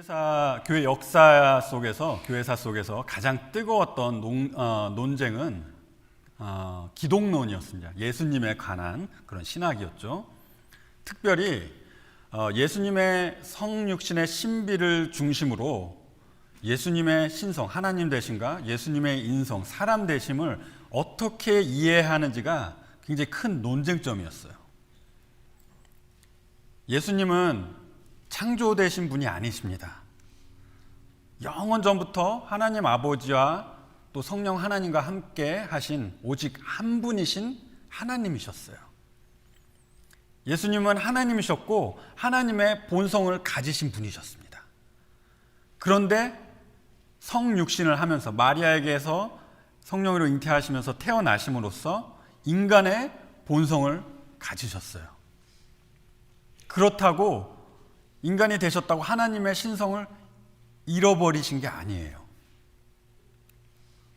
교회 역사 속에서, 교회사 속에서 가장 뜨거웠던 논쟁은 기독론이었습니다. 예수님에 관한 그런 신학이었죠. 특별히 예수님의 성육신의 신비를 중심으로 예수님의 신성, 하나님 되심과 예수님의 인성, 사람 되심을 어떻게 이해하는지가 굉장히 큰 논쟁점이었어요. 예수님은 창조되신 분이 아니십니다. 영원 전부터 하나님 아버지와 또 성령 하나님과 함께 하신 오직 한 분이신 하나님이셨어요. 예수님은 하나님이셨고 하나님의 본성을 가지신 분이셨습니다. 그런데 성육신을 하면서 마리아에게서 성령으로 잉태하시면서 태어나심으로써 인간의 본성을 가지셨어요. 그렇다고 인간이 되셨다고 하나님의 신성을 잃어버리신 게 아니에요.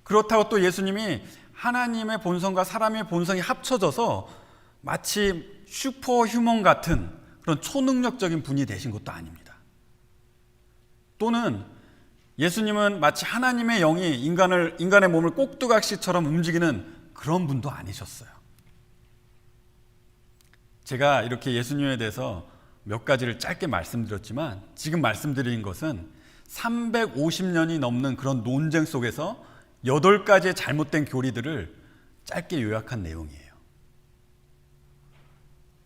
그렇다고 또 예수님이 하나님의 본성과 사람의 본성이 합쳐져서 마치 슈퍼휴먼 같은 그런 초능력적인 분이 되신 것도 아닙니다. 또는 예수님은 마치 하나님의 영이 인간의 몸을 꼭두각시처럼 움직이는 그런 분도 아니셨어요. 제가 이렇게 예수님에 대해서 몇 가지를 짧게 말씀드렸지만 지금 말씀드린 것은 350년이 넘는 그런 논쟁 속에서 8가지의 잘못된 교리들을 짧게 요약한 내용이에요.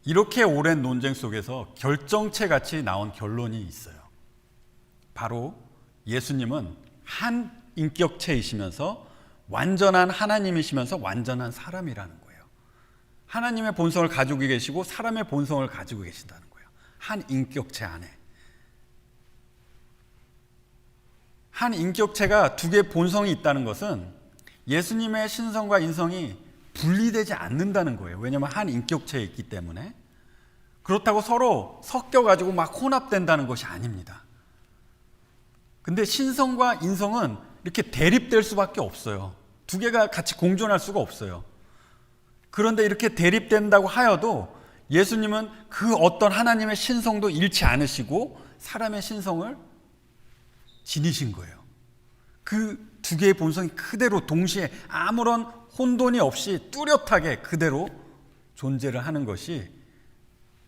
이렇게 오랜 논쟁 속에서 결정체 같이 나온 결론이 있어요. 바로 예수님은 한 인격체이시면서 완전한 하나님이시면서 완전한 사람이라는 거예요. 하나님의 본성을 가지고 계시고 사람의 본성을 가지고 계신다는 거예요. 한 인격체 안에. 한 인격체가 두 개의 본성이 있다는 것은 예수님의 신성과 인성이 분리되지 않는다는 거예요. 왜냐하면 한 인격체에 있기 때문에. 그렇다고 서로 섞여가지고 막 혼합된다는 것이 아닙니다. 근데 신성과 인성은 이렇게 대립될 수밖에 없어요. 두 개가 같이 공존할 수가 없어요. 그런데 이렇게 대립된다고 하여도 예수님은 그 어떤 하나님의 신성도 잃지 않으시고 사람의 신성을 지니신 거예요. 그 두 개의 본성이 그대로 동시에 아무런 혼돈이 없이 뚜렷하게 그대로 존재를 하는 것이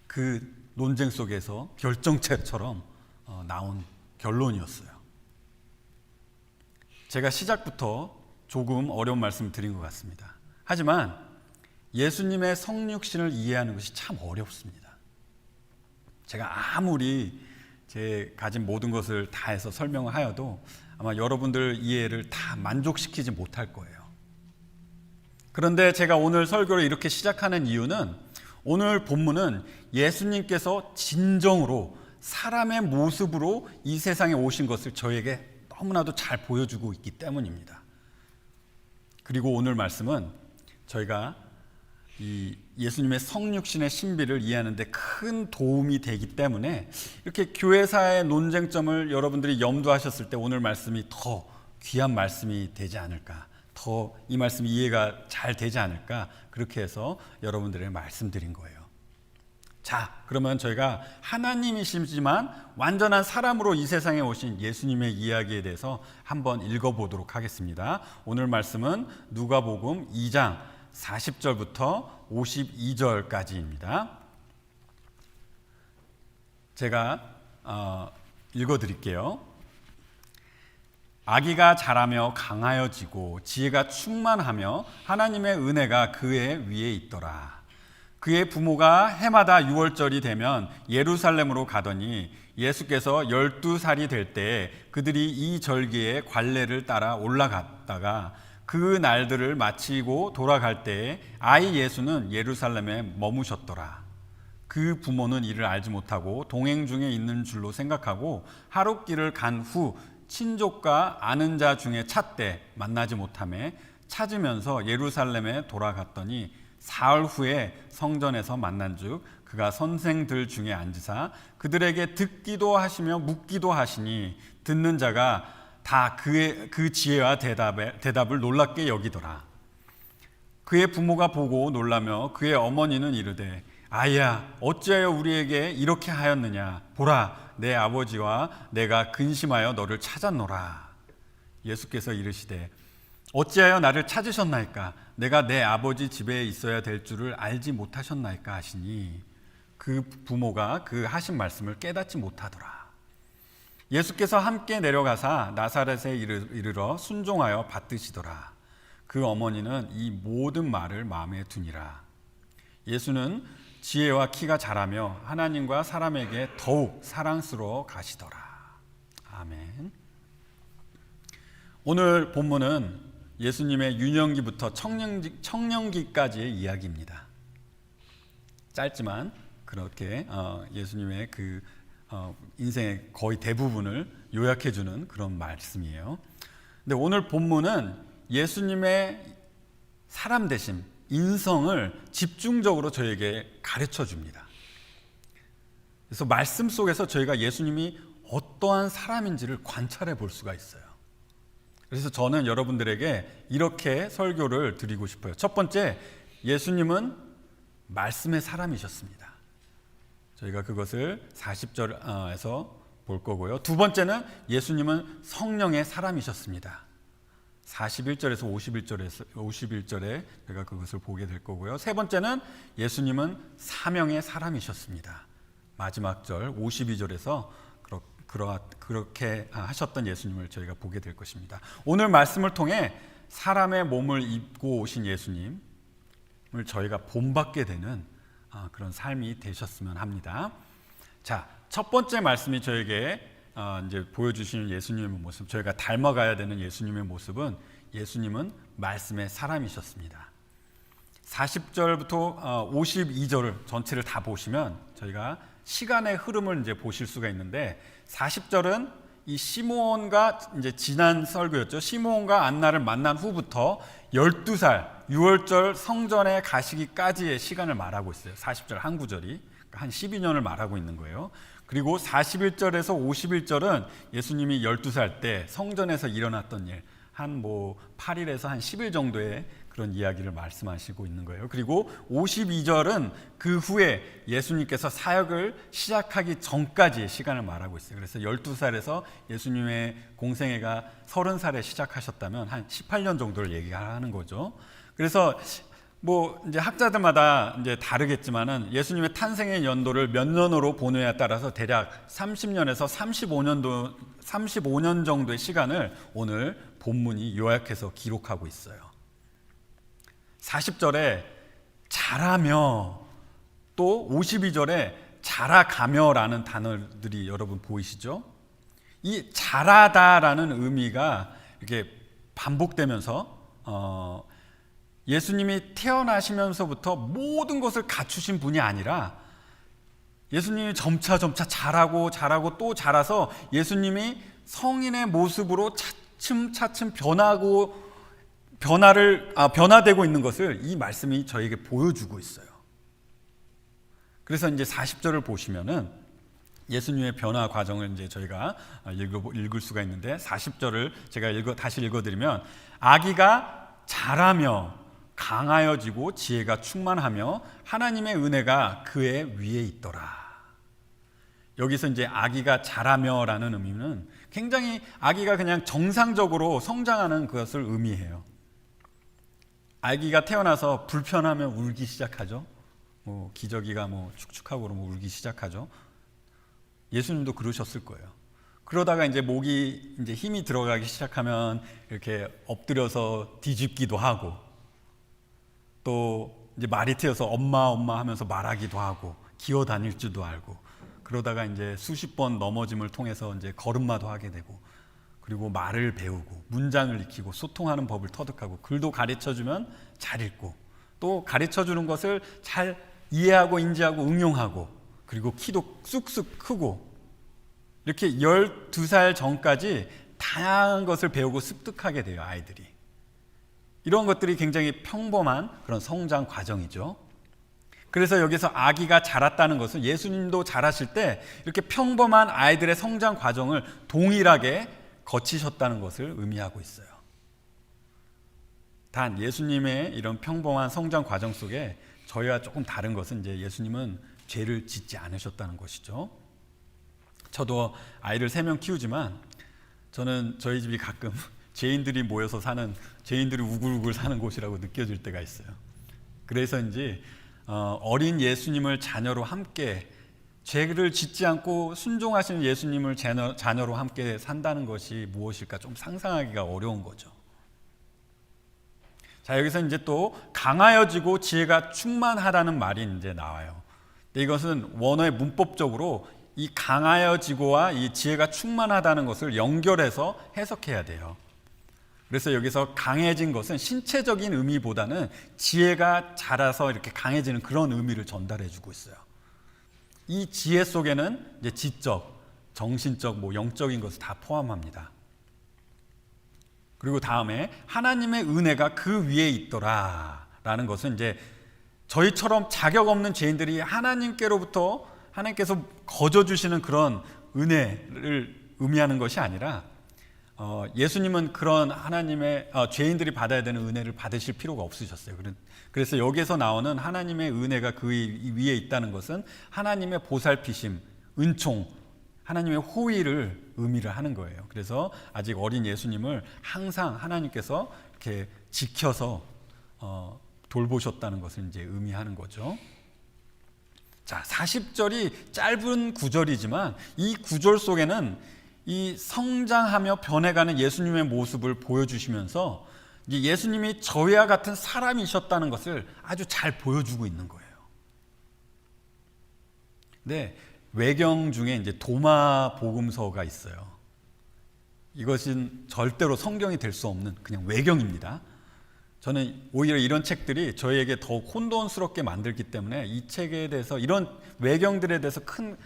그 논쟁 속에서 결정체처럼 나온 결론이었어요. 제가 시작부터 조금 어려운 말씀을 드린 것 같습니다. 하지만 예수님의 성육신을 이해하는 것이 참 어렵습니다. 제가 아무리 제 가진 모든 것을 다해서 설명을 하여도 아마 여러분들 이해를 다 만족시키지 못할 거예요. 그런데 제가 오늘 설교를 이렇게 시작하는 이유는 오늘 본문은 예수님께서 진정으로 사람의 모습으로 이 세상에 오신 것을 저에게 너무나도 잘 보여주고 있기 때문입니다. 그리고 오늘 말씀은 저희가 이 예수님의 성육신의 신비를 이해하는 데 큰 도움이 되기 때문에 이렇게 교회사의 논쟁점을 여러분들이 염두하셨을 때 오늘 말씀이 더 귀한 말씀이 되지 않을까, 더 이 말씀이 이해가 잘 되지 않을까, 그렇게 해서 여러분들에게 말씀드린 거예요. 자, 그러면 저희가 하나님이시지만 완전한 사람으로 이 세상에 오신 예수님의 이야기에 대해서 한번 읽어보도록 하겠습니다. 오늘 말씀은 누가복음 2장 40절부터 52절까지입니다. 제가 읽어드릴게요. 아기가 자라며 강하여지고 지혜가 충만하며 하나님의 은혜가 그의 위에 있더라. 그의 부모가 해마다 6월절이 되면 예루살렘으로 가더니 예수께서 12살이 될 때에 그들이 이 절기에 관례를 따라 올라갔다가 그 날들을 마치고 돌아갈 때에 아이 예수는 예루살렘에 머무셨더라. 그 부모는 이를 알지 못하고 동행 중에 있는 줄로 생각하고 하룻길을 간 후 친족과 아는 자 중에 찾되 만나지 못하매 찾으면서 예루살렘에 돌아갔더니 사흘 후에 성전에서 만난즉 그가 선생들 중에 앉으사 그들에게 듣기도 하시며 묻기도 하시니 듣는 자가 다 그 지혜와 대답을 놀랍게 여기더라. 그의 부모가 보고 놀라며 그의 어머니는 이르되 아이야 어찌하여 우리에게 이렇게 하였느냐 보라 내 아버지와 내가 근심하여 너를 찾았노라. 예수께서 이르시되 어찌하여 나를 찾으셨나이까? 내가 내 아버지 집에 있어야 될 줄을 알지 못하셨나이까 하시니 그 부모가 그 하신 말씀을 깨닫지 못하더라. 예수께서 함께 내려가사 나사렛에 이르러 순종하여 받드시더라. 그 어머니는 이 모든 말을 마음에 두니라. 예수는 지혜와 키가 자라며 하나님과 사람에게 더욱 사랑스러워 가시더라. 아멘. 오늘 본문은 예수님의 유년기부터 청년기까지의 이야기입니다. 짧지만 그렇게 예수님의 그 인생의 거의 대부분을 요약해주는 그런 말씀이에요. 근데 오늘 본문은 예수님의 사람 되심, 인성을 집중적으로 저에게 가르쳐 줍니다. 그래서 말씀 속에서 저희가 예수님이 어떠한 사람인지를 관찰해 볼 수가 있어요. 그래서 저는 여러분들에게 이렇게 설교를 드리고 싶어요. 첫 번째, 예수님은 말씀의 사람이셨습니다. 저희가 그것을 40절에서 볼 거고요. 두 번째는 예수님은 성령의 사람이셨습니다. 41절에서 51절에 제가 그것을 보게 될 거고요. 세 번째는 예수님은 사명의 사람이셨습니다. 마지막 절 52절에서 그렇게 하셨던 예수님을 저희가 보게 될 것입니다. 오늘 말씀을 통해 사람의 몸을 입고 오신 예수님을 저희가 본받게 되는 그런 삶이 되셨으면 합니다. 자, 첫 번째 말씀이 저에게 이제 보여주시는 예수님의 모습, 저희가 닮아가야 되는 예수님의 모습은 예수님은 말씀의 사람이셨습니다. 40절부터 52절을 전체를 다 보시면 저희가 시간의 흐름을 이제 보실 수가 있는데 40절은 이 시므온과 이제 지난 설교였죠. 시므온과 안나를 만난 후부터 12살 6월절 성전에 가시기까지의 시간을 말하고 있어요. 40절 한 구절이 한 12년을 말하고 있는 거예요. 그리고 41절에서 51절은 예수님이 12살 때 성전에서 일어났던 일, 한 8일에서 한 10일 정도의 그런 이야기를 말씀하시고 있는 거예요. 그리고 52절은 그 후에 예수님께서 사역을 시작하기 전까지의 시간을 말하고 있어요. 그래서 12살에서 예수님의 공생애가 30살에 시작하셨다면 한 18년 정도를 얘기하는 거죠. 그래서 이제 학자들마다 이제 다르겠지만은 예수님의 탄생의 연도를 몇 년으로 보느냐에 따라서 대략 30년에서 35년 정도의 시간을 오늘 본문이 요약해서 기록하고 있어요. 40절에 자라며 또 52절에 자라가며라는 단어들이 여러분 보이시죠? 이 자라다라는 의미가 이렇게 반복되면서 예수님이 태어나시면서부터 모든 것을 갖추신 분이 아니라 예수님이 점차 자라고 또 자라서 예수님이 성인의 모습으로 차츰 변화되고 있는 것을 이 말씀이 저에게 보여주고 있어요. 그래서 이제 40절을 보시면은 예수님의 변화 과정을 이제 저희가 읽을 수가 있는데 40절을 제가 다시 읽어드리면 아기가 자라며 강하여지고 지혜가 충만하며 하나님의 은혜가 그의 위에 있더라. 여기서 이제 아기가 자라며라는 의미는 굉장히 아기가 그냥 정상적으로 성장하는 것을 의미해요. 아기가 태어나서 불편하면 울기 시작하죠. 기저귀가 축축하고 그러면 울기 시작하죠. 예수님도 그러셨을 거예요. 그러다가 이제 목이 이제 힘이 들어가기 시작하면 이렇게 엎드려서 뒤집기도 하고 또 이제 말이 트여서 엄마 하면서 말하기도 하고 기어 다닐 줄도 알고 그러다가 이제 수십 번 넘어짐을 통해서 이제 걸음마도 하게 되고 그리고 말을 배우고 문장을 익히고 소통하는 법을 터득하고 글도 가르쳐주면 잘 읽고 또 가르쳐주는 것을 잘 이해하고 인지하고 응용하고 그리고 키도 쑥쑥 크고 이렇게 12살 전까지 다양한 것을 배우고 습득하게 돼요. 아이들이. 이런 것들이 굉장히 평범한 그런 성장 과정이죠. 그래서 여기서 아기가 자랐다는 것은 예수님도 자라실 때 이렇게 평범한 아이들의 성장 과정을 동일하게 거치셨다는 것을 의미하고 있어요. 단 예수님의 이런 평범한 성장 과정 속에 저희와 조금 다른 것은 이제 예수님은 죄를 짓지 않으셨다는 것이죠. 저도 아이를 3명 키우지만 저는 저희 집이 가끔 죄인들이 모여서 사는, 죄인들이 우글우글 사는 곳이라고 느껴질 때가 있어요. 그래서인지 어린 예수님을 자녀로 함께, 죄를 짓지 않고 순종하시는 예수님을 자녀로 함께 산다는 것이 무엇일까 좀 상상하기가 어려운 거죠. 자, 여기서 이제 또 강하여지고 지혜가 충만하다는 말이 이제 나와요. 근데 이것은 원어의 문법적으로 이 강하여지고와 이 지혜가 충만하다는 것을 연결해서 해석해야 돼요. 그래서 여기서 강해진 것은 신체적인 의미보다는 지혜가 자라서 이렇게 강해지는 그런 의미를 전달해 주고 있어요. 이 지혜 속에는 이제 지적, 정신적, 영적인 것을 다 포함합니다. 그리고 다음에 하나님의 은혜가 그 위에 있더라 라는 것은 이제 저희처럼 자격 없는 죄인들이 하나님께로부터 하나님께서 거저 주시는 그런 은혜를 의미하는 것이 아니라 예수님은 그런 하나님의 죄인들이 받아야 되는 은혜를 받으실 필요가 없으셨어요. 그래서 여기서 나오는 하나님의 은혜가 그 위에 있다는 것은 하나님의 보살피심, 은총, 하나님의 호의를 의미를 하는 거예요. 그래서 아직 어린 예수님을 항상 하나님께서 이렇게 지켜서 돌보셨다는 것을 이제 의미하는 거죠. 자, 40절이 짧은 구절이지만 이 구절 속에는 이 성장하며 변해가는 예수님의 모습을 보여주시면서 이제 예수님이 저희와 같은 사람이셨다는 것을 아주 잘 보여주고 있는 거예요. 근데 외경 중에 이제 도마 복음서가 있어요. 이것은 절대로 성경이 될 수 없는 그냥 외경입니다. 저는 오히려 이런 책들이 저희에게 더 혼돈스럽게 만들기 때문에 이 책에 대해서, 이런 외경들에 대해서 큰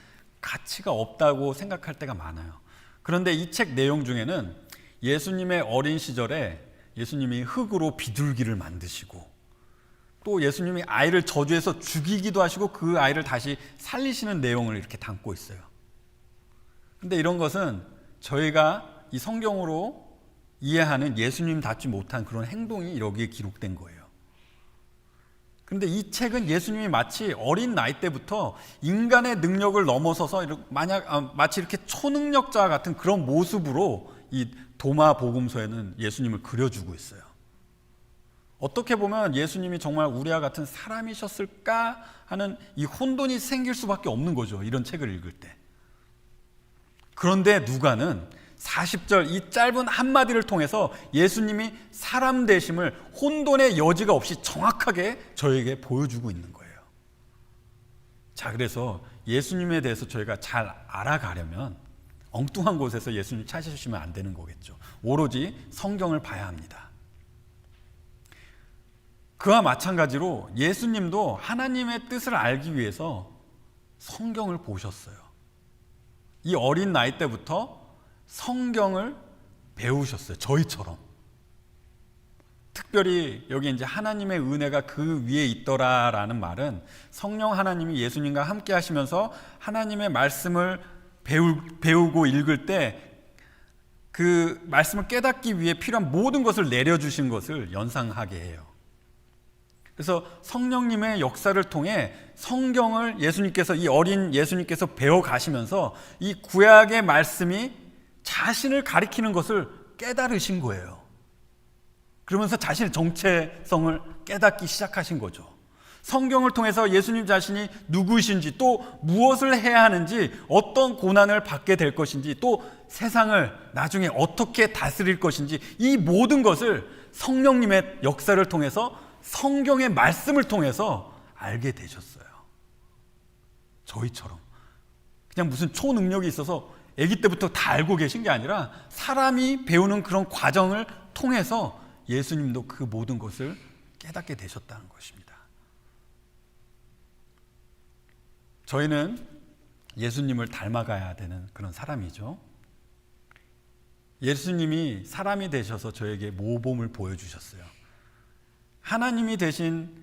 가치가 없다고 생각할 때가 많아요. 그런데 이 책 내용 중에는 예수님의 어린 시절에 예수님이 흙으로 비둘기를 만드시고, 또 예수님이 아이를 저주해서 죽이기도 하시고 그 아이를 다시 살리시는 내용을 이렇게 담고 있어요. 근데 이런 것은 저희가 이 성경으로 이해하는 예수님답지 못한 그런 행동이 여기에 기록된 거예요. 그런데 이 책은 예수님이 마치 어린 나이 때부터 인간의 능력을 넘어서서 마치 이렇게 초능력자 같은 그런 모습으로 이 도마 복음서에는 예수님을 그려주고 있어요. 어떻게 보면 예수님이 정말 우리와 같은 사람이셨을까 하는 이 혼돈이 생길 수밖에 없는 거죠, 이런 책을 읽을 때. 그런데 누가는 40절 이 짧은 한마디를 통해서 예수님이 사람 되심을 혼돈의 여지가 없이 정확하게 저에게 보여주고 있는 거예요. 자, 그래서 예수님에 대해서 저희가 잘 알아가려면 엉뚱한 곳에서 예수님 찾으시면 안 되는 거겠죠. 오로지 성경을 봐야 합니다. 그와 마찬가지로 예수님도 하나님의 뜻을 알기 위해서 성경을 보셨어요. 이 어린 나이 때부터 성경을 배우셨어요. 저희처럼. 특별히 여기 이제 하나님의 은혜가 그 위에 있더라라는 말은 성령 하나님이 예수님과 함께 하시면서 하나님의 말씀을 배우고 읽을 때 그 말씀을 깨닫기 위해 필요한 모든 것을 내려주신 것을 연상하게 해요. 그래서 성령님의 역사를 통해 성경을 예수님께서, 이 어린 예수님께서 배워가시면서 이 구약의 말씀이 자신을 가리키는 것을 깨달으신 거예요. 그러면서 자신의 정체성을 깨닫기 시작하신 거죠. 성경을 통해서 예수님 자신이 누구이신지, 또 무엇을 해야 하는지, 어떤 고난을 받게 될 것인지, 또 세상을 나중에 어떻게 다스릴 것인지, 이 모든 것을 성령님의 역사를 통해서, 성경의 말씀을 통해서 알게 되셨어요. 저희처럼 그냥 무슨 초능력이 있어서 아기 때부터 다 알고 계신 게 아니라 사람이 배우는 그런 과정을 통해서 예수님도 그 모든 것을 깨닫게 되셨다는 것입니다. 저희는 예수님을 닮아가야 되는 그런 사람이죠. 예수님이 사람이 되셔서 저에게 모범을 보여주셨어요. 하나님이 되신,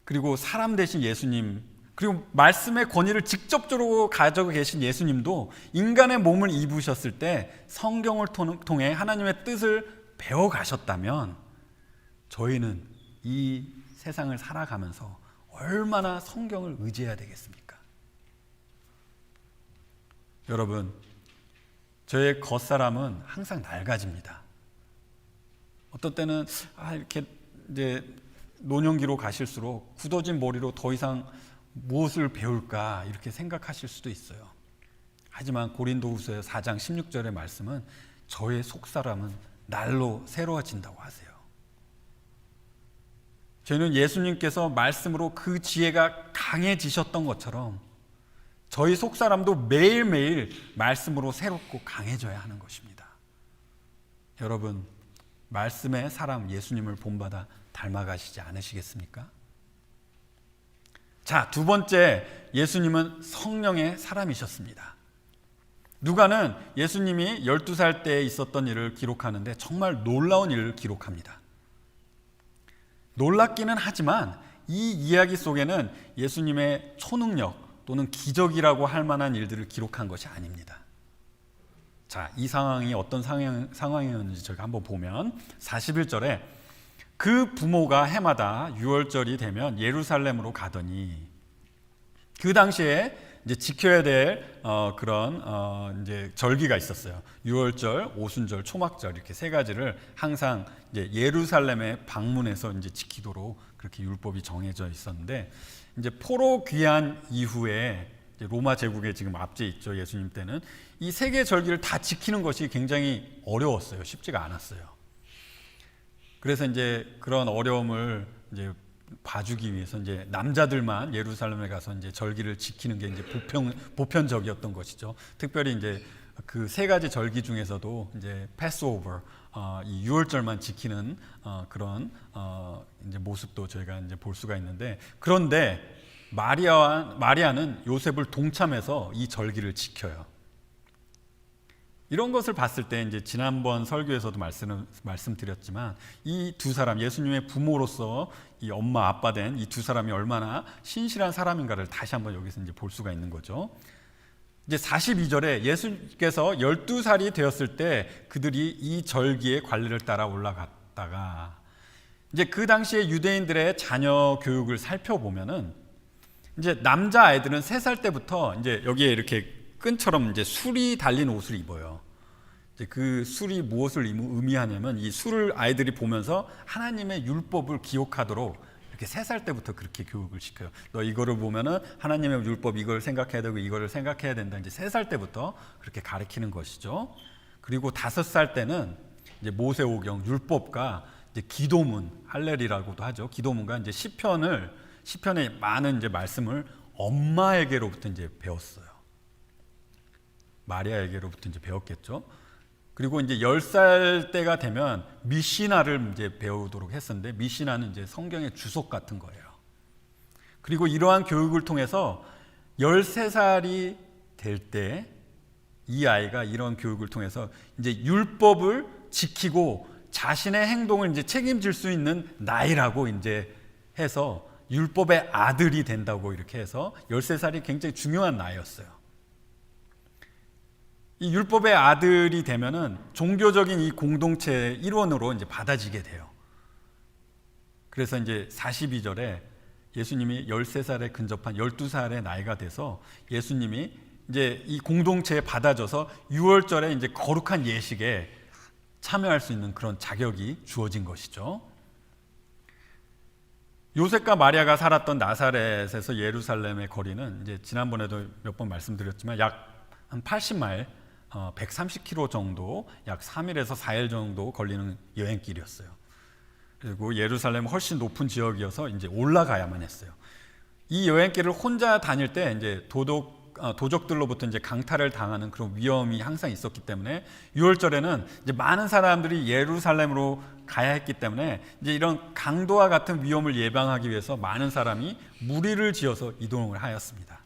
그리고 사람 되신 예수님, 그리고 말씀의 권위를 직접적으로 가지고 계신 예수님도 인간의 몸을 입으셨을 때 성경을 통해 하나님의 뜻을 배워가셨다면 저희는 이 세상을 살아가면서 얼마나 성경을 의지해야 되겠습니까? 여러분, 저의 겉사람은 항상 낡아집니다. 어떤 때는 이렇게 이제 노년기로 가실수록 굳어진 머리로 더 이상 무엇을 배울까 이렇게 생각하실 수도 있어요. 하지만 고린도후서 4장 16절의 말씀은 저의 속사람은 날로 새로워진다고 하세요. 저희는 예수님께서 말씀으로 그 지혜가 강해지셨던 것처럼 저희 속사람도 매일매일 말씀으로 새롭고 강해져야 하는 것입니다. 여러분, 말씀의 사람 예수님을 본받아 닮아가시지 않으시겠습니까? 자, 두 번째, 예수님은 성령의 사람이셨습니다. 누가는 예수님이 12살 때 있었던 일을 기록하는데 정말 놀라운 일을 기록합니다. 놀랍기는 하지만 이 이야기 속에는 예수님의 초능력 또는 기적이라고 할 만한 일들을 기록한 것이 아닙니다. 자, 이 상황이 어떤 상황이었는지 저희가 한번 보면 41절에 그 부모가 해마다 유월절이 되면 예루살렘으로 가더니, 그 당시에 이제 지켜야 될 이제 절기가 있었어요. 유월절, 오순절, 초막절 이렇게 세 가지를 항상 이제 예루살렘에 방문해서 이제 지키도록 그렇게 율법이 정해져 있었는데, 이제 포로 귀환 이후에 이제 로마 제국에 지금 앞제 있죠. 예수님 때는 이 세 개 절기를 다 지키는 것이 굉장히 어려웠어요. 쉽지가 않았어요. 그래서 이제 그런 어려움을 이제 봐주기 위해서 이제 남자들만 예루살렘에 가서 이제 절기를 지키는 게 이제 보편적이었던 것이죠. 특별히 이제 그 세 가지 절기 중에서도 이제 패스오버, 이 유월절만 지키는 그런 이제 모습도 저희가 이제 볼 수가 있는데, 그런데 마리아는 요셉을 동참해서 이 절기를 지켜요. 이런 것을 봤을 때 이제 지난번 설교에서도 말씀드렸지만 이 두 사람, 예수님의 부모로서 이 엄마 아빠 된 이 두 사람이 얼마나 신실한 사람인가를 다시 한번 여기서 이제 볼 수가 있는 거죠. 이제 42절에 예수께서 12살이 되었을 때 그들이 이 절기의 관례를 따라 올라갔다가, 이제 그 당시에 유대인들의 자녀 교육을 살펴보면은 이제 남자 아이들은 3살 때부터 이제 여기에 이렇게 끈처럼 이제 술이 달린 옷을 입어요. 이제 그 술이 무엇을 의미하냐면, 이 술을 아이들이 보면서 하나님의 율법을 기억하도록 이렇게 3살 때부터 그렇게 교육을 시켜요. 너 이거를 보면은 하나님의 율법 이걸 생각해야 되고 이거를 생각해야 된다. 이제 3살 때부터 그렇게 가르치는 것이죠. 그리고 5살 때는 이제 모세오경 율법과 이제 기도문, 할렐이라고도 하죠. 기도문과 이제 시편의 많은 이제 말씀을 엄마에게로부터 이제 배웠어요. 마리아에게로부터 이제 배웠겠죠. 그리고 이제 10살 때가 되면 미시나를 이제 배우도록 했었는데, 미시나는 이제 성경의 주석 같은 거예요. 그리고 이러한 교육을 통해서 13살이 될 때 이 아이가 이런 교육을 통해서 이제 율법을 지키고 자신의 행동을 이제 책임질 수 있는 나이라고 이제 해서 율법의 아들이 된다고 이렇게 해서 13살이 굉장히 중요한 나이였어요. 이 율법의 아들이 되면은 종교적인 이 공동체의 일원으로 이제 받아지게 돼요. 그래서 이제 42절에 예수님이 13살에 근접한 12살의 나이가 돼서 예수님이 이제 이 공동체에 받아져서 유월절에 이제 거룩한 예식에 참여할 수 있는 그런 자격이 주어진 것이죠. 요셉과 마리아가 살았던 나사렛에서 예루살렘의 거리는 이제 지난번에도 몇 번 말씀드렸지만 약 한 80마일, 130km 정도, 약 3일에서 4일 정도 걸리는 여행길이었어요. 그리고 예루살렘은 훨씬 높은 지역이어서 이제 올라가야만 했어요. 이 여행길을 혼자 다닐 때 이제 도적들로부터 이제 강탈을 당하는 그런 위험이 항상 있었기 때문에 유월절에는 이제 많은 사람들이 예루살렘으로 가야 했기 때문에 이제 이런 강도와 같은 위험을 예방하기 위해서 많은 사람이 무리를 지어서 이동을 하였습니다.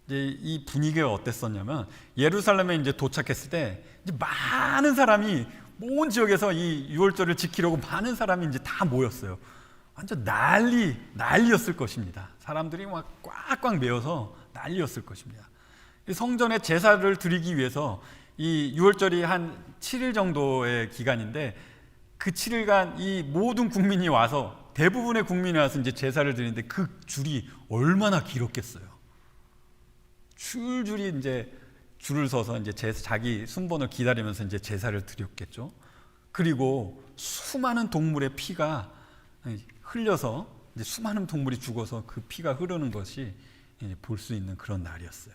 이제 이 분위기가 어땠었냐면, 예루살렘에 이제 도착했을 때 이제 많은 사람이 온 지역에서 이 유월절을 지키려고 많은 사람이 이제 다 모였어요. 완전 난리였을 것입니다. 사람들이 막 꽉꽉 메어서 난리였을 것입니다. 성전에 제사를 드리기 위해서 이 유월절이 한 7일 정도의 기간인데, 그 7일간 이 모든 국민이 와서, 대부분의 국민이 와서 이제 제사를 드리는데 그 줄이 얼마나 길었겠어요. 줄줄이 이제 줄을 서서 이제 자기 순번을 기다리면서 이제 제사를 드렸겠죠. 그리고 수많은 동물의 피가 흘려서 이제 수많은 동물이 죽어서 그 피가 흐르는 것이 볼 수 있는 그런 날이었어요.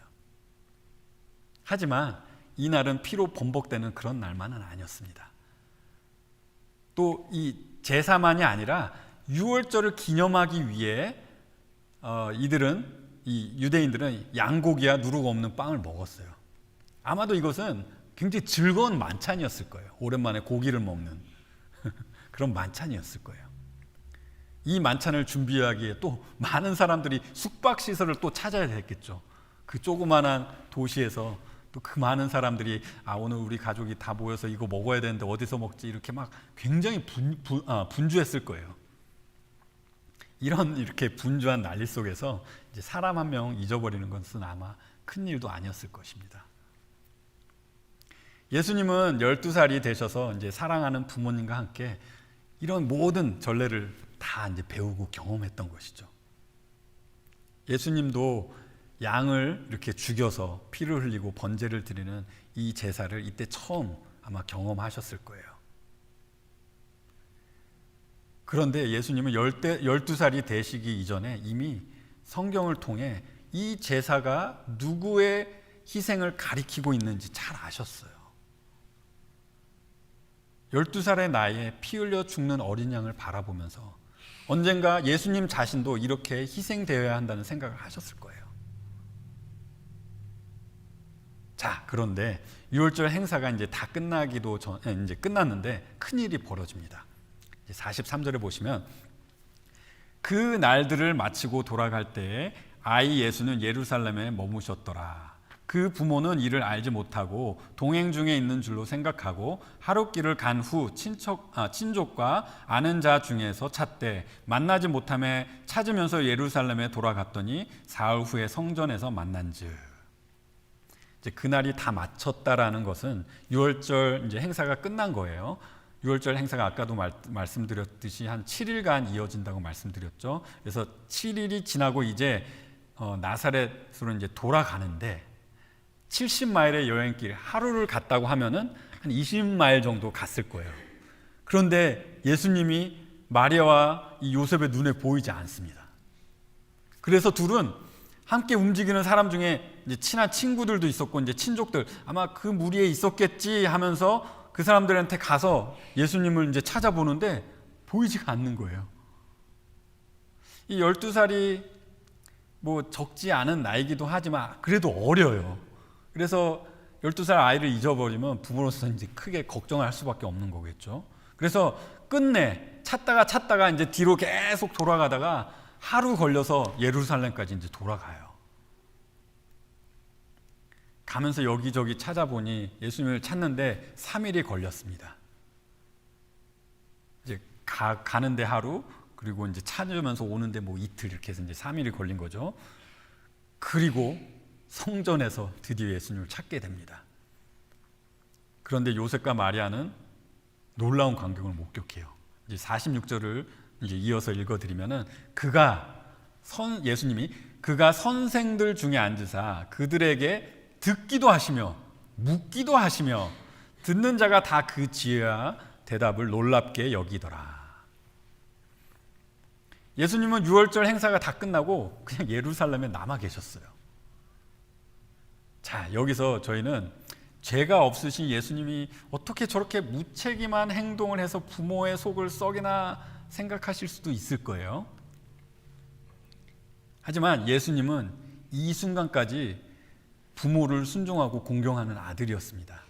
하지만 이 날은 피로 범벅되는 그런 날만은 아니었습니다. 또 이 제사만이 아니라 유월절을 기념하기 위해 이 유대인들은 양고기와 누룩 없는 빵을 먹었어요. 아마도 이것은 굉장히 즐거운 만찬이었을 거예요. 오랜만에 고기를 먹는 그런 만찬이었을 거예요. 이 만찬을 준비하기에 또 많은 사람들이 숙박시설을 또 찾아야 됐겠죠. 그 조그만한 도시에서 또 그 많은 사람들이 오늘 우리 가족이 다 모여서 이거 먹어야 되는데 어디서 먹지, 이렇게 막 굉장히 분주했을 거예요. 이렇게 분주한 난리 속에서 이제 사람 한 명 잊어버리는 것은 아마 큰 일도 아니었을 것입니다. 예수님은 12살이 되셔서 이제 사랑하는 부모님과 함께 이런 모든 전례를 다 이제 배우고 경험했던 것이죠. 예수님도 양을 이렇게 죽여서 피를 흘리고 번제를 드리는 이 제사를 이때 처음 아마 경험하셨을 거예요. 그런데 예수님은 12살이 되시기 이전에 이미 성경을 통해 이 제사가 누구의 희생을 가리키고 있는지 잘 아셨어요. 12살의 나이에 피 흘려 죽는 어린 양을 바라보면서 언젠가 예수님 자신도 이렇게 희생되어야 한다는 생각을 하셨을 거예요. 자, 그런데 유월절 행사가 이제 다 끝나기도 전에 이제 끝났는데 큰 일이 벌어집니다. 43절에 보시면 그 날들을 마치고 돌아갈 때에 아이 예수는 예루살렘에 머무셨더라. 그 부모는 이를 알지 못하고 동행 중에 있는 줄로 생각하고 하룻길을 간 후 친족과 아는 자 중에서 찾되 만나지 못함에 찾으면서 예루살렘에 돌아갔더니 사흘 후에 성전에서 만난즉. 이제 그날이 다 마쳤다라는 것은 유월절 이제 행사가 끝난 거예요. 유월절 행사가 아까도 말씀드렸듯이 한 7일간 이어진다고 말씀드렸죠. 그래서 7일이 지나고 이제 나사렛으로 이제 돌아가는데 70마일의 여행길, 하루를 갔다고 하면은 한 20마일 정도 갔을 거예요. 그런데 예수님이 마리아와 이 요셉의 눈에 보이지 않습니다. 그래서 둘은 함께 움직이는 사람 중에 이제 친한 친구들도 있었고 이제 친족들, 아마 그 무리에 있었겠지 하면서 그 사람들한테 가서 예수님을 이제 찾아보는데 보이지가 않는 거예요. 이 12살이 뭐 적지 않은 나이기도 하지만 그래도 어려요. 그래서 12살 아이를 잊어버리면 부모로서 이제 크게 걱정을 할 수밖에 없는 거겠죠. 그래서 끝내 찾다가 이제 뒤로 계속 돌아가다가 하루 걸려서 예루살렘까지 이제 돌아가요. 가면서 여기저기 찾아보니 예수님을 찾는데 3일이 걸렸습니다. 이제 가는데 하루, 그리고 이제 찾으면서 오는데 뭐 이틀, 이렇게 해서 이제 3일이 걸린 거죠. 그리고 성전에서 드디어 예수님을 찾게 됩니다. 그런데 요셉과 마리아는 놀라운 광경을 목격해요. 이제 46절을 이제 이어서 읽어드리면은 예수님이 그가 선생들 중에 앉으사 그들에게 듣기도 하시며 묻기도 하시며 듣는 자가 다 그 지혜와 대답을 놀랍게 여기더라. 예수님은 유월절 행사가 다 끝나고 그냥 예루살렘에 남아 계셨어요. 자, 여기서 저희는 죄가 없으신 예수님이 어떻게 저렇게 무책임한 행동을 해서 부모의 속을 썩이나 생각하실 수도 있을 거예요. 하지만 예수님은 이 순간까지 부모를 순종하고 공경하는 아들이었습니다.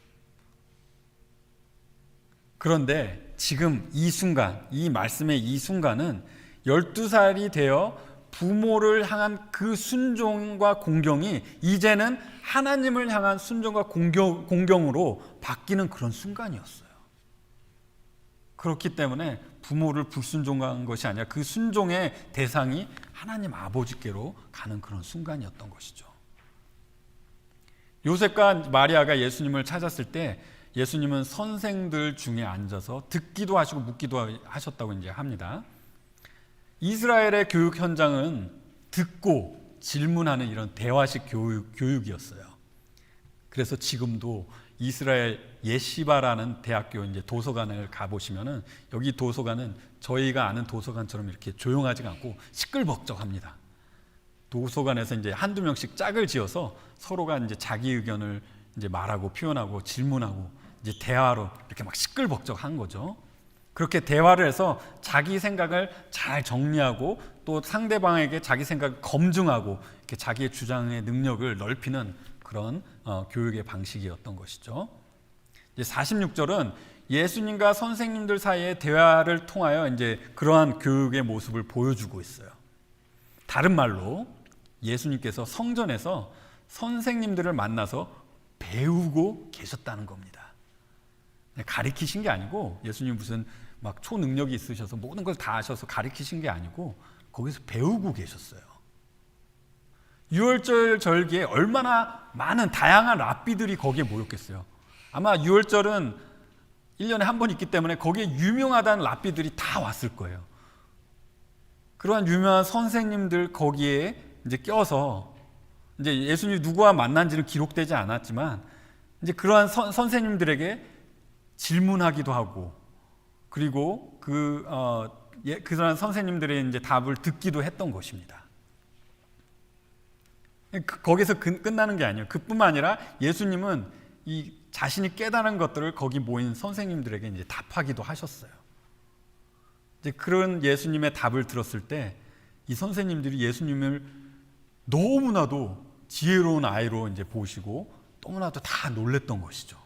그런데 지금 이 순간, 이 말씀의 이 순간은 12살이 되어 부모를 향한 그 순종과 공경이 이제는 하나님을 향한 순종과 공경으로 바뀌는 그런 순간이었어요. 그렇기 때문에 부모를 불순종한 것이 아니라 그 순종의 대상이 하나님 아버지께로 가는 그런 순간이었던 것이죠. 요셉과 마리아가 예수님을 찾았을 때 예수님은 선생들 중에 앉아서 듣기도 하시고 묻기도 하셨다고 이제 합니다. 이스라엘의 교육 현장은 듣고 질문하는 이런 대화식 교육이었어요. 그래서 지금도 이스라엘 예시바라는 대학교 이제 도서관을 가보시면은 여기 도서관은 저희가 아는 도서관처럼 이렇게 조용하지가 않고 시끌벅적합니다. 도서관에서 이제 한두 명씩 짝을 지어서 서로가 이제 자기 의견을 이제 말하고 표현하고 질문하고 이제 대화로 이렇게 막 시끌벅적한 거죠. 그렇게 대화를 해서 자기 생각을 잘 정리하고 또 상대방에게 자기 생각을 검증하고 이렇게 자기의 주장의 능력을 넓히는 그런 교육의 방식이었던 것이죠. 이제 46절은 예수님과 선생님들 사이의 대화를 통하여 이제 그러한 교육의 모습을 보여주고 있어요. 다른 말로 예수님께서 성전에서 선생님들을 만나서 배우고 계셨다는 겁니다. 가르치신 게 아니고 예수님 무슨 막 초능력이 있으셔서 모든 걸 다 아셔서 가르치신 게 아니고 거기서 배우고 계셨어요. 유월절 절기에 얼마나 많은 다양한 랍비들이 거기에 모였겠어요. 아마 유월절은 1년에 한 번 있기 때문에 거기에 유명하다는 랍비들이 다 왔을 거예요. 그러한 유명한 선생님들 거기에 이제 껴서 이제 예수님이 누구와 만난지는 기록되지 않았지만 이제 그러한 선생님들에게 질문하기도 하고 그리고 그러한 선생님들의 이제 답을 듣기도 했던 것입니다. 거기서 끝나는 게 아니에요. 그뿐만 아니라 예수님은 이 자신이 깨달은 것들을 거기 모인 선생님들에게 이제 답하기도 하셨어요. 이제 그런 예수님의 답을 들었을 때 이 선생님들이 예수님을 너무나도 지혜로운 아이로 이제 보시고 너무나도 다 놀랬던 것이죠.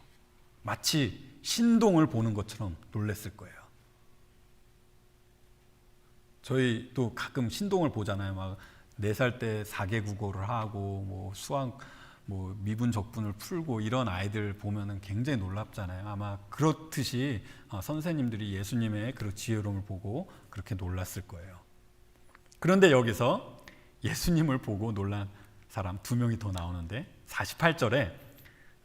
마치 신동을 보는 것처럼 놀랬을 거예요. 저희 또 가끔 신동을 보잖아요. 막 4살 때 4개 국어를 하고 뭐 수학 뭐 미분 적분을 풀고 이런 아이들 보면은 굉장히 놀랍잖아요. 아마 그렇듯이 선생님들이 예수님의 그런 지혜로움을 보고 그렇게 놀랐을 거예요. 그런데 여기서 예수님을 보고 놀란 사람 2명이 더 나오는데 48절에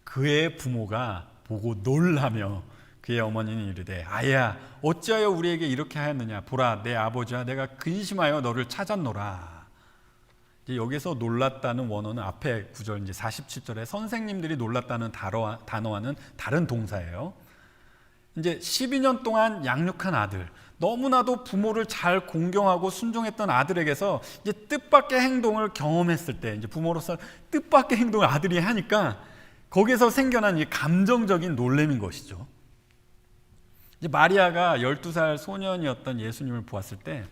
그의 부모가 보고 놀라며 그의 어머니는 이르되 아야 어찌하여 우리에게 이렇게 하였느냐 보라 내 아버지와 내가 근심하여 너를 찾았노라. 이제 여기서 놀랐다는 원어는 앞에 구절 이제 47절에 선생님들이 놀랐다는 단어와는 다른 동사예요. 이제 12년 동안 양육한 아들, 너무나도 부모를 잘 공경하고 순종했던 아들에게서 이제 뜻밖의 행동을 경험했을 때, 이제 부모로서 뜻밖의 행동을 아들이 하니까 거기서 생겨난 이 감정적인 놀램인 것이죠. 이제 마리아가 12살 소년이었던 예수님을 보았을 때,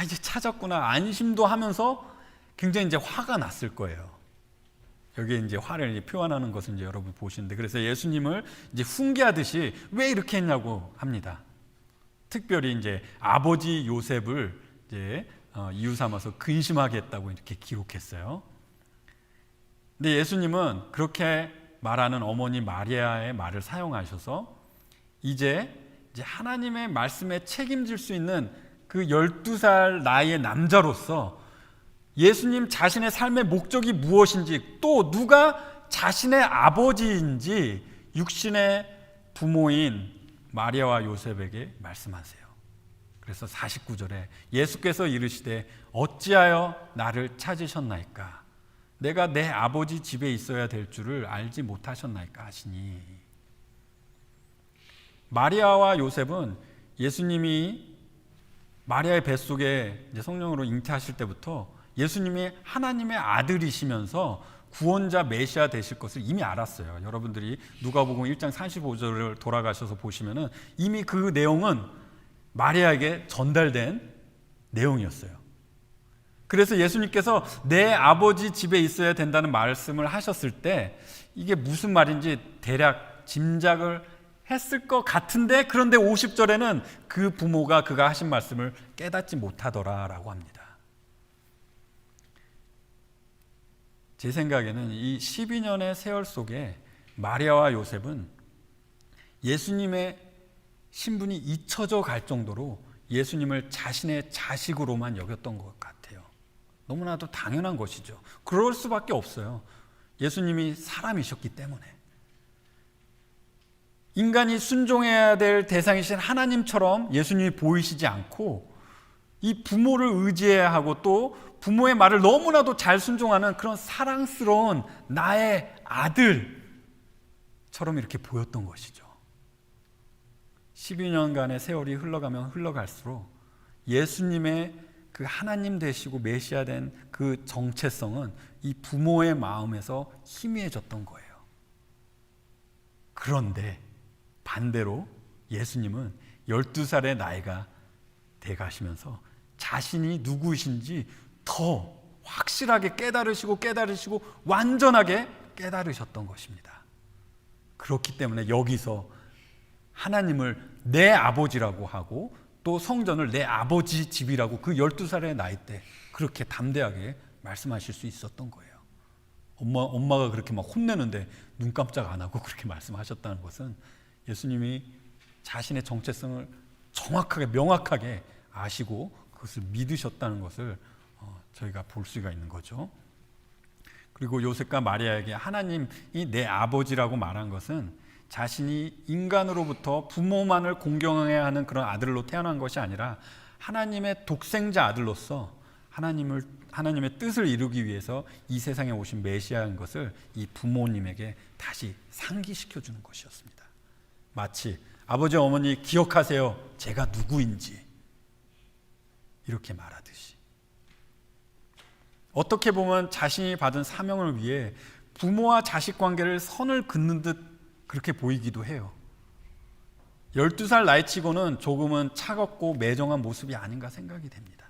이제 찾았구나 안심도 하면서 굉장히 이제 화가 났을 거예요. 여기에 이제 화를 이제 표현하는 것을 이제 여러분 보시는데, 그래서 예수님을 이제 훈계하듯이 왜 이렇게 했냐고 합니다. 특별히 이제 아버지 요셉을 이제 이유 삼아서 근심하게 했다고 이렇게 기록했어요. 근데 예수님은 그렇게 말하는 어머니 마리아의 말을 사용하셔서 이제 하나님의 말씀에 책임질 수 있는 그 12살 나이의 남자로서 예수님 자신의 삶의 목적이 무엇인지, 또 누가 자신의 아버지인지 육신의 부모인 마리아와 요셉에게 말씀하세요. 그래서 49절에 예수께서 이르시되 어찌하여 나를 찾으셨나이까? 내가 내 아버지 집에 있어야 될 줄을 알지 못하셨나이까 하시니, 마리아와 요셉은 예수님이 마리아의 뱃속에 이제 성령으로 잉태하실 때부터 예수님이 하나님의 아들이시면서 구원자 메시아 되실 것을 이미 알았어요. 여러분들이 누가복음 1장 45절을 돌아가셔서 보시면은 이미 그 내용은 마리아에게 전달된 내용이었어요. 그래서 예수님께서 내 아버지 집에 있어야 된다는 말씀을 하셨을 때 이게 무슨 말인지 대략 짐작을 했을 것 같은데, 그런데 50절에는 그 부모가 그가 하신 말씀을 깨닫지 못하더라라고 합니다. 제 생각에는 이 12년의 세월 속에 마리아와 요셉은 예수님의 신분이 잊혀져 갈 정도로 예수님을 자신의 자식으로만 여겼던 것 같아요. 너무나도 당연한 것이죠. 그럴 수밖에 없어요. 예수님이 사람이셨기 때문에. 인간이 순종해야 될 대상이신 하나님처럼 예수님이 보이시지 않고 이 부모를 의지해야 하고 또 부모의 말을 너무나도 잘 순종하는 그런 사랑스러운 나의 아들처럼 이렇게 보였던 것이죠. 12년간의 세월이 흘러가면 흘러갈수록 예수님의 그 하나님 되시고 메시아 된 그 정체성은 이 부모의 마음에서 희미해졌던 거예요. 그런데 반대로 예수님은 12살의 나이가 돼가시면서 자신이 누구이신지 더 확실하게 깨달으시고 완전하게 깨달으셨던 것입니다. 그렇기 때문에 여기서 하나님을 내 아버지라고 하고 또 성전을 내 아버지 집이라고 그 12살의 나이 때 그렇게 담대하게 말씀하실 수 있었던 거예요. 엄마가 그렇게 막 혼내는데 눈 깜짝 안 하고 그렇게 말씀하셨다는 것은 예수님이 자신의 정체성을 정확하게 명확하게 아시고 그것을 믿으셨다는 것을 저희가 볼 수가 있는 거죠. 그리고 요셉과 마리아에게 하나님이 내 아버지라고 말한 것은 자신이 인간으로부터 부모만을 공경해야 하는 그런 아들로 태어난 것이 아니라 하나님의 독생자 아들로서 하나님의 뜻을 이루기 위해서 이 세상에 오신 메시아인 것을 이 부모님에게 다시 상기시켜 주는 것이었습니다. 마치 아버지 어머니 기억하세요. 제가 누구인지 이렇게 말하듯이 어떻게 보면 자신이 받은 사명을 위해 부모와 자식 관계를 선을 긋는 듯 그렇게 보이기도 해요. 12살 나이치고는 조금은 차갑고 매정한 모습이 아닌가 생각이 됩니다.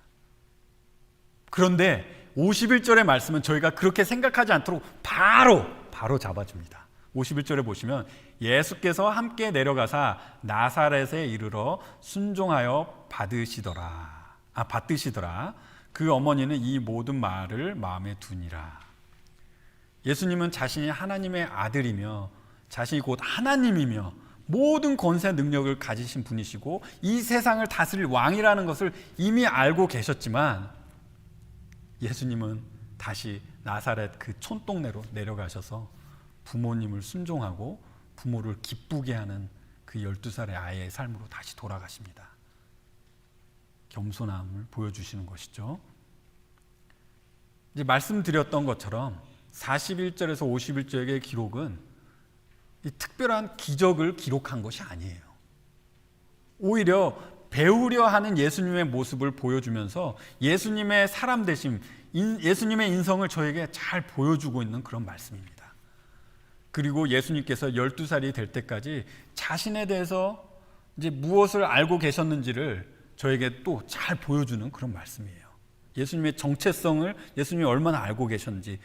그런데 51절의 말씀은 저희가 그렇게 생각하지 않도록 바로 잡아줍니다. 51절에 보시면 예수께서 함께 내려가사 나사렛에 이르러 순종하여 받으시더라. 그 어머니는 이 모든 말을 마음에 두니라. 예수님은 자신이 하나님의 아들이며 자신이 곧 하나님이며 모든 권세 능력을 가지신 분이시고 이 세상을 다스릴 왕이라는 것을 이미 알고 계셨지만 예수님은 다시 나사렛 그 촌동네로 내려가셔서 부모님을 순종하고 부모를 기쁘게 하는 그 12살의 아이의 삶으로 다시 돌아가십니다. 겸손함을 보여주시는 것이죠. 이제 말씀드렸던 것처럼 41절에서 51절의 기록은 이 특별한 기적을 기록한 것이 아니에요. 오히려 배우려 하는 예수님의 모습을 보여주면서 예수님의 사람 되심, 예수님의 인성을 저에게 잘 보여주고 있는 그런 말씀입니다. 그리고 예수님께서 12살이 될 때까지 자신에 대해서 이제 무엇을 알고 계셨는지를 저에게 또 잘 보여주는 그런 말씀이에요. 예수님의 정체성을 예수님이 얼마나 알고 계셨는지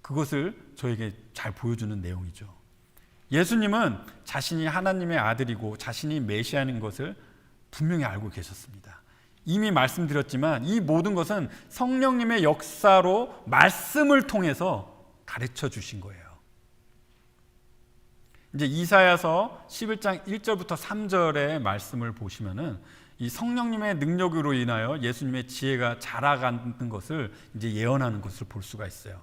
그것을 저에게 잘 보여주는 내용이죠. 예수님은 자신이 하나님의 아들이고 자신이 메시아인 것을 분명히 알고 계셨습니다. 이미 말씀드렸지만 이 모든 것은 성령님의 역사로 말씀을 통해서 가르쳐 주신 거예요. 이제 이사야서 11장 1절부터 3절의 말씀을 보시면은 이 성령님의 능력으로 인하여 예수님의 지혜가 자라가는 것을 이제 예언하는 것을 볼 수가 있어요.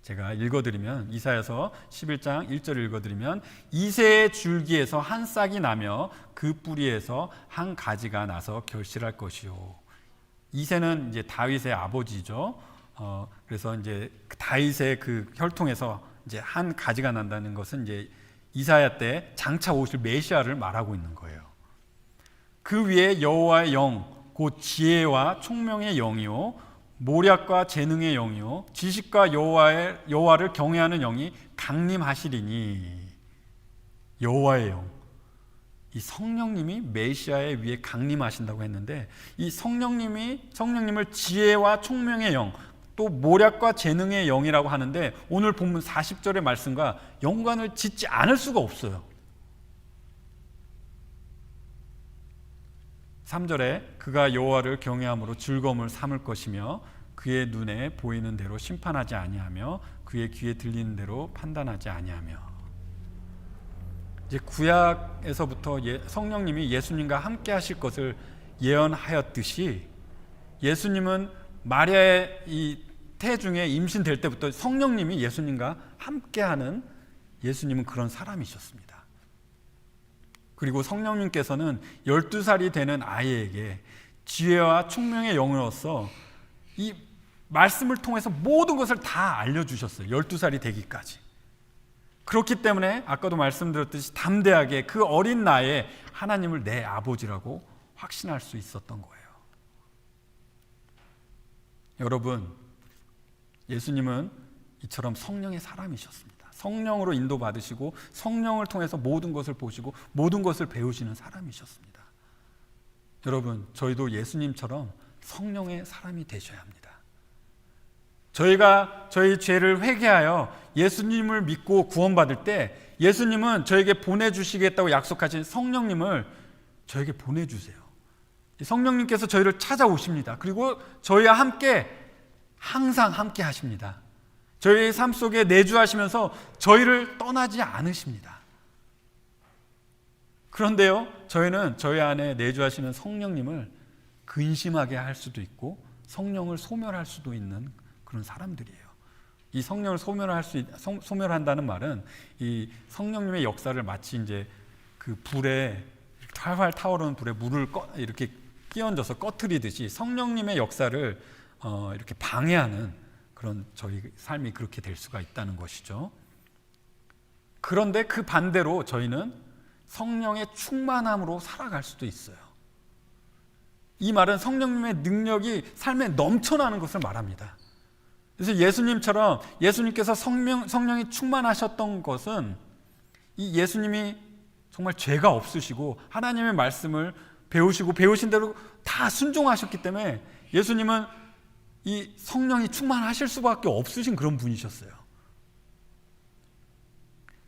제가 읽어드리면 이사야서 11장 1절 읽어드리면 이새의 줄기에서 한 싹이 나며 그 뿌리에서 한 가지가 나서 결실할 것이요. 이새는 이제 다윗의 아버지죠. 그래서 이제 다윗의 그 혈통에서 이제 한 가지가 난다는 것은 이제 이사야 때 장차 오실 메시아를 말하고 있는 거예요. 그 위에 여호와의 영, 곧 지혜와 총명의 영이요 모략과 재능의 영이요 지식과 여호와를 경외하는 영이 강림하시리니. 여호와의 영, 이 성령님이 메시아의 위에 강림하신다고 했는데 이 성령님을 지혜와 총명의 영, 또 모략과 재능의 영이라고 하는데 오늘 본문 40절의 말씀과 연관을 짓지 않을 수가 없어요. 3절에 그가 여호와를 경외함으로 즐거움을 삼을 것이며 그의 눈에 보이는 대로 심판하지 아니하며 그의 귀에 들리는 대로 판단하지 아니하며. 이제 구약에서부터 성령님이 예수님과 함께 하실 것을 예언하였듯이 예수님은 마리아의 이 태중에 임신될 때부터 성령님이 예수님과 함께하는 예수님은 그런 사람이셨습니다. 그리고 성령님께서는 12살이 되는 아이에게 지혜와 총명의 영으로서 이 말씀을 통해서 모든 것을 다 알려주셨어요. 12살이 되기까지. 그렇기 때문에 아까도 말씀드렸듯이 담대하게 그 어린 나이에 하나님을 내 아버지라고 확신할 수 있었던 거예요. 여러분, 예수님은 이처럼 성령의 사람이셨습니다. 성령으로 인도받으시고 성령을 통해서 모든 것을 보시고 모든 것을 배우시는 사람이셨습니다. 여러분, 저희도 예수님처럼 성령의 사람이 되셔야 합니다. 저희가 저희 죄를 회개하여 예수님을 믿고 구원받을 때 예수님은 저에게 보내주시겠다고 약속하신 성령님을 저에게 보내주세요. 성령님께서 저희를 찾아오십니다. 그리고 저희와 함께 항상 함께 하십니다. 저희의 삶 속에 내주하시면서 저희를 떠나지 않으십니다. 그런데요, 저희는 저희 안에 내주하시는 성령님을 근심하게 할 수도 있고 성령을 소멸할 수도 있는 그런 사람들이에요. 이 성령을 소멸한다는 말은 이 성령님의 역사를 마치 이제 그 불에 활활 타오르는 불에 물을 이렇게 끼얹어서 꺼트리듯이 성령님의 역사를 이렇게 방해하는 그런 저희 삶이 그렇게 될 수가 있다는 것이죠. 그런데 그 반대로 저희는 성령의 충만함으로 살아갈 수도 있어요. 이 말은 성령님의 능력이 삶에 넘쳐나는 것을 말합니다. 그래서 예수님처럼 예수님께서 성령이 충만하셨던 것은 이 예수님이 정말 죄가 없으시고 하나님의 말씀을 배우시고 배우신 대로 다 순종하셨기 때문에 예수님은 이 성령이 충만하실 수밖에 없으신 그런 분이셨어요.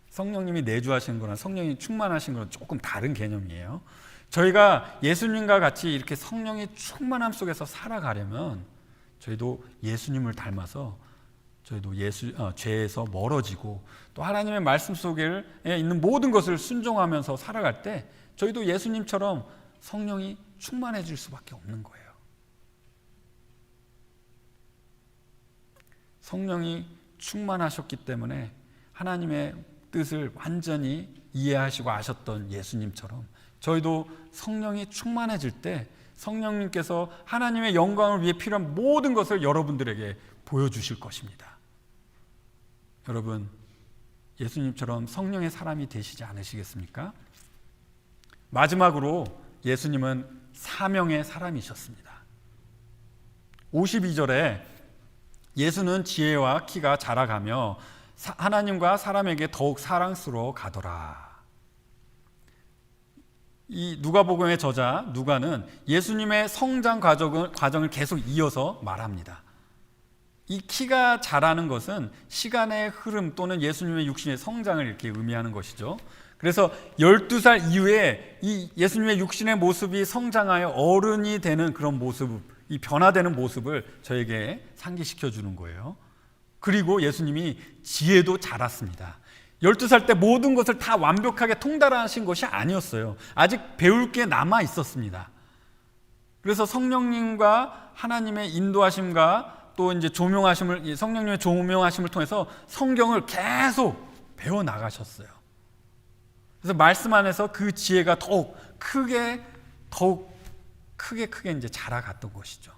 성령님이 내주하시는 거랑 성령이 충만하신 거는 조금 다른 개념이에요. 저희가 예수님과 같이 이렇게 성령의 충만함 속에서 살아가려면 저희도 예수님을 닮아서 저희도 죄에서 멀어지고 또 하나님의 말씀 속에 있는 모든 것을 순종하면서 살아갈 때 저희도 예수님처럼 성령이 충만해질 수밖에 없는 거예요. 성령이 충만하셨기 때문에 하나님의 뜻을 완전히 이해하시고 아셨던 예수님처럼 저희도 성령이 충만해질 때 성령님께서 하나님의 영광을 위해 필요한 모든 것을 여러분들에게 보여주실 것입니다. 여러분, 예수님처럼 성령의 사람이 되시지 않으시겠습니까? 마지막으로 예수님은 사명의 사람이셨습니다. 52절에 예수는 지혜와 키가 자라가며 하나님과 사람에게 더욱 사랑스러워 가더라. 이 누가복음의 저자 누가는 예수님의 성장 과정을 계속 이어서 말합니다. 이 키가 자라는 것은 시간의 흐름 또는 예수님의 육신의 성장을 이렇게 의미하는 것이죠. 그래서 12살 이후에 이 예수님의 육신의 모습이 성장하여 어른이 되는 그런 모습, 이 변화되는 모습을 저에게 상기시켜 주는 거예요. 그리고 예수님이 지혜도 자랐습니다. 12살 때 모든 것을 다 완벽하게 통달하신 것이 아니었어요. 아직 배울 게 남아 있었습니다. 그래서 성령님과 하나님의 인도하심과 또 이제 성령님의 조명하심을 통해서 성경을 계속 배워 나가셨어요. 그래서 말씀 안에서 그 지혜가 더욱 크게 이제 자라갔던 것이죠.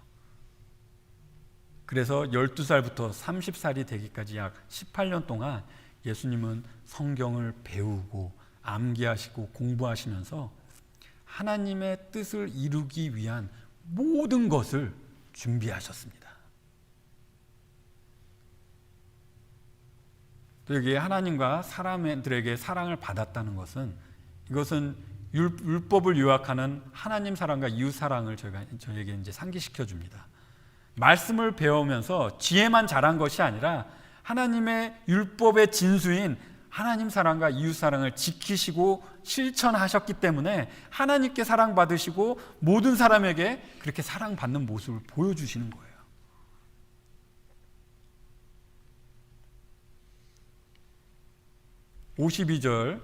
그래서 12살부터 30살이 되기까지 약 18년 동안 예수님은 성경을 배우고 암기하시고 공부하시면서 하나님의 뜻을 이루기 위한 모든 것을 준비하셨습니다. 또 여기 하나님과 사람들에게 사랑을 받았다는 것은 이것은 율법을 요약하는 하나님 사랑과 이웃 사랑을 저에게 이제 상기시켜 줍니다. 말씀을 배우면서 지혜만 자란 것이 아니라 하나님의 율법의 진수인 하나님 사랑과 이웃 사랑을 지키시고 실천하셨기 때문에 하나님께 사랑받으시고 모든 사람에게 그렇게 사랑받는 모습을 보여주시는 거예요. (52절)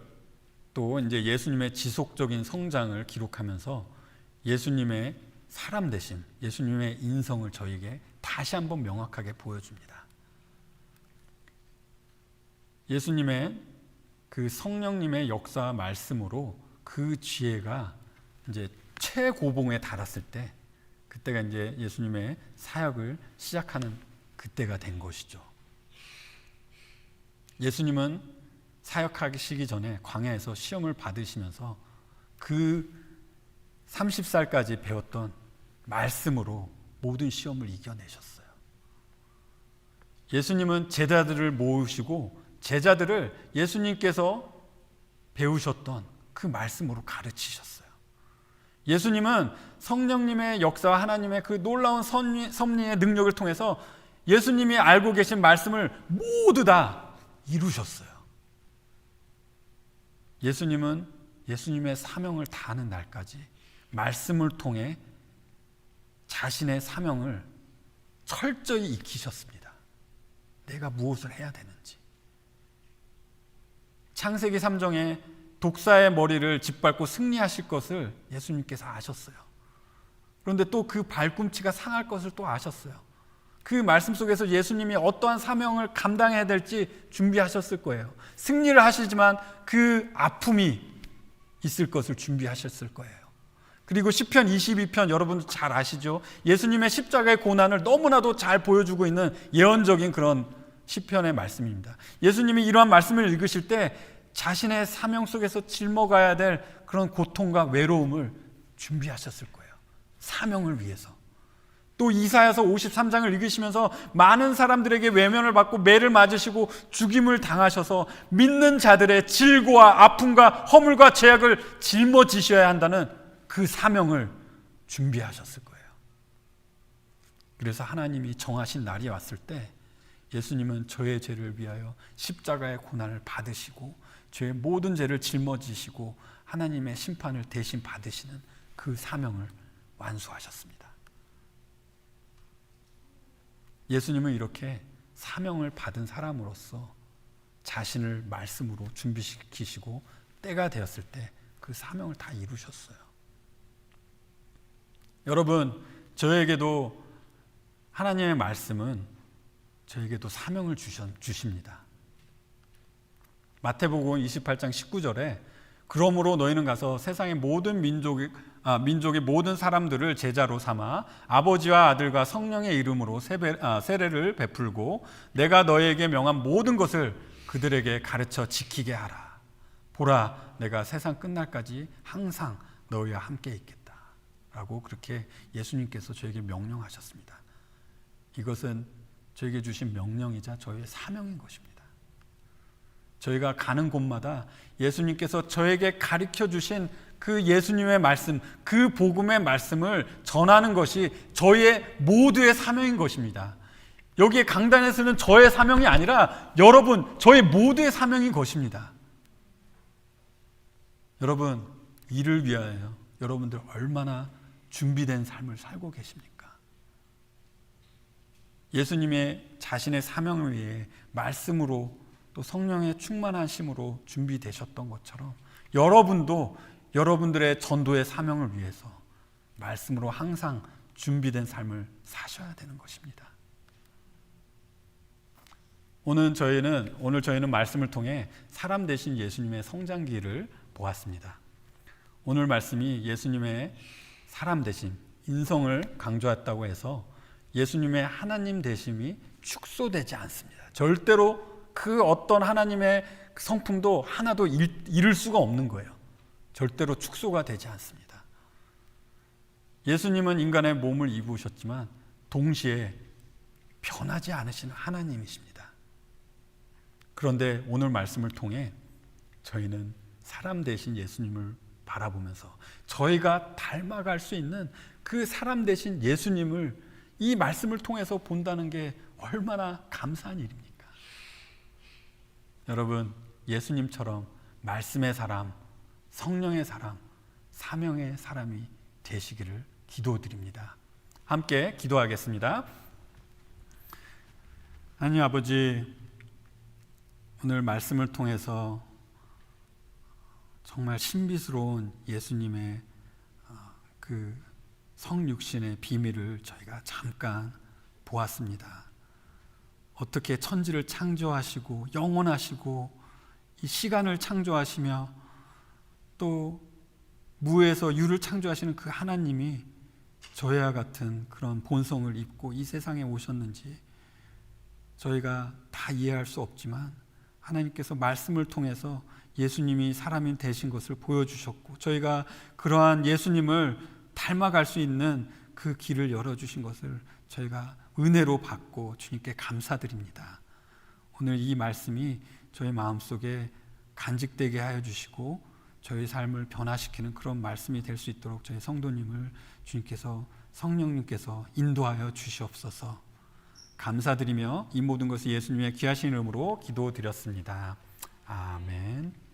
또 이제 예수님의 지속적인 성장을 기록하면서 예수님의 사람 되심, 예수님의 인성을 저에게 다시 한번 명확하게 보여줍니다. 예수님의 그 성령님의 역사 말씀으로 그 지혜가 이제 최고봉에 달았을 때 그때가 이제 예수님의 사역을 시작하는 그때가 된 것이죠. 예수님은 사역하시기 전에 광야에서 시험을 받으시면서 그 30살까지 배웠던 말씀으로 모든 시험을 이겨내셨어요. 예수님은 제자들을 모으시고 제자들을 예수님께서 배우셨던 그 말씀으로 가르치셨어요. 예수님은 성령님의 역사와 하나님의 그 놀라운 섭리의 능력을 통해서 예수님이 알고 계신 말씀을 모두 다 이루셨어요. 예수님은 예수님의 사명을 다하는 날까지 말씀을 통해 자신의 사명을 철저히 익히셨습니다. 내가 무엇을 해야 되는지. 창세기 3장에 독사의 머리를 짓밟고 승리하실 것을 예수님께서 아셨어요. 그런데 또 그 발꿈치가 상할 것을 또 아셨어요. 그 말씀 속에서 예수님이 어떠한 사명을 감당해야 될지 준비하셨을 거예요. 승리를 하시지만 그 아픔이 있을 것을 준비하셨을 거예요. 그리고 시편 22편 여러분도 잘 아시죠? 예수님의 십자가의 고난을 너무나도 잘 보여주고 있는 예언적인 그런 시편의 말씀입니다. 예수님이 이러한 말씀을 읽으실 때 자신의 사명 속에서 짊어가야 될 그런 고통과 외로움을 준비하셨을 거예요. 사명을 위해서. 또 이사야서 53장을 읽으시면서 많은 사람들에게 외면을 받고 매를 맞으시고 죽임을 당하셔서 믿는 자들의 질고와 아픔과 허물과 죄악을 짊어지셔야 한다는 그 사명을 준비하셨을 거예요. 그래서 하나님이 정하신 날이 왔을 때 예수님은 저의 죄를 위하여 십자가의 고난을 받으시고 죄의 모든 죄를 짊어지시고 하나님의 심판을 대신 받으시는 그 사명을 완수하셨습니다. 예수님은 이렇게 사명을 받은 사람으로서 자신을 말씀으로 준비시키시고 때가 되었을 때 그 사명을 다 이루셨어요. 여러분, 저에게도 하나님의 말씀은 저에게도 사명을 주십니다. 마태복음 28장 19절에 그러므로 너희는 가서 세상의 모든 민족의 모든 사람들을 제자로 삼아 아버지와 아들과 성령의 이름으로 세례를 베풀고 내가 너희에게 명한 모든 것을 그들에게 가르쳐 지키게 하라. 보라, 내가 세상 끝날까지 항상 너희와 함께 있겠다. 라고 그렇게 예수님께서 저에게 명령하셨습니다. 이것은 저에게 주신 명령이자 저희의 사명인 것입니다. 저희가 가는 곳마다 예수님께서 저에게 가르쳐 주신 그 예수님의 말씀, 그 복음의 말씀을 전하는 것이 저희의 모두의 사명인 것입니다. 여기에 강단에서는 저의 사명이 아니라 여러분, 저희 모두의 사명인 것입니다. 여러분, 이를 위하여 여러분들 얼마나 준비된 삶을 살고 계십니까? 예수님의 자신의 사명을 위해 말씀으로 또 성령의 충만하심으로 준비되셨던 것처럼 여러분도 여러분들의 전도의 사명을 위해서 말씀으로 항상 준비된 삶을 사셔야 되는 것입니다. 오늘 저희는 말씀을 통해 사람 되신 예수님의 성장기를 보았습니다. 오늘 말씀이 예수님의 사람 되심, 인성을 강조했다고 해서 예수님의 하나님 되심이 축소되지 않습니다. 절대로 그 어떤 하나님의 성품도 하나도 잃을 수가 없는 거예요. 절대로 축소가 되지 않습니다. 예수님은 인간의 몸을 입으셨지만 동시에 변하지 않으시는 하나님이십니다. 그런데 오늘 말씀을 통해 저희는 사람 되신 예수님을 바라보면서 저희가 닮아갈 수 있는 그 사람 되신 예수님을 이 말씀을 통해서 본다는 게 얼마나 감사한 일입니까? 여러분, 예수님처럼 말씀의 사람, 성령의 사람, 사명의 사람이 되시기를 기도드립니다. 함께 기도하겠습니다. 하나님 아버지, 오늘 말씀을 통해서 정말 신비스러운 예수님의 그 성육신의 비밀을 저희가 잠깐 보았습니다. 어떻게 천지를 창조하시고 영원하시고 이 시간을 창조하시며 또 무에서 유를 창조하시는 그 하나님이 저희와 같은 그런 본성을 입고 이 세상에 오셨는지 저희가 다 이해할 수 없지만 하나님께서 말씀을 통해서 예수님이 사람이 되신 것을 보여주셨고 저희가 그러한 예수님을 닮아갈 수 있는 그 길을 열어주신 것을 저희가 은혜로 받고 주님께 감사드립니다. 오늘 이 말씀이 저희 마음속에 간직되게 하여 주시고 저희 삶을 변화시키는 그런 말씀이 될 수 있도록 저희 성도님을 주님께서 성령님께서 인도하여 주시옵소서. 감사드리며 이 모든 것을 예수님의 귀하신 이름으로 기도드렸습니다. 아멘.